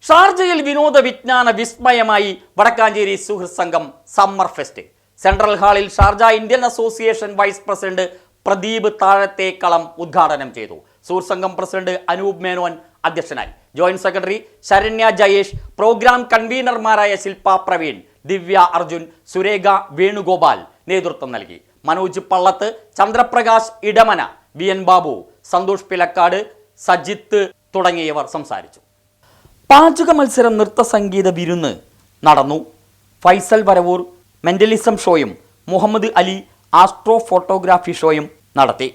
ഷാർജയിൽ വിനോദ വിജ്ഞാന വിസ്മയമായി വടക്കാഞ്ചേരി സുഹൃത്ത് സംഘം സമ്മർ ഫെസ്റ്റ്. സെൻട്രൽ ഹാളിൽ Sharjah Indian association vice president Pradeep Thazhathekkalam ഉദ്ഘാടനം ചെയ്തു. സുഹൃത്ത് സംഘം പ്രസിഡന്റ് അനൂപ് മേനോൻ അധ്യക്ഷനായി. Joint secretary Saranya Jayesh, program കൺവീനർമാരായ ശില്പ പ്രവീൺ, ദിവ്യ അർജുൻ, സുരേഖ വേണുഗോപാൽ നേതൃത്വം നൽകി. മനോജ് പള്ളത്ത്, ചന്ദ്രപ്രകാശ് ഇടമന, വി എൻ ബാബു, സന്തോഷ് പിലക്കാട്, സജിത്ത് തുടങ്ങിയവർ സംസാരിച്ചു. പാചക മത്സരം, നൃത്ത സംഗീത വിരുന്ന് നടന്നു. ഫൈസൽ വരവൂർ മെന്റലിസം ഷോയും മുഹമ്മദ് അലി ആസ്ട്രോ ഫോട്ടോഗ്രാഫി ഷോയും നടത്തി.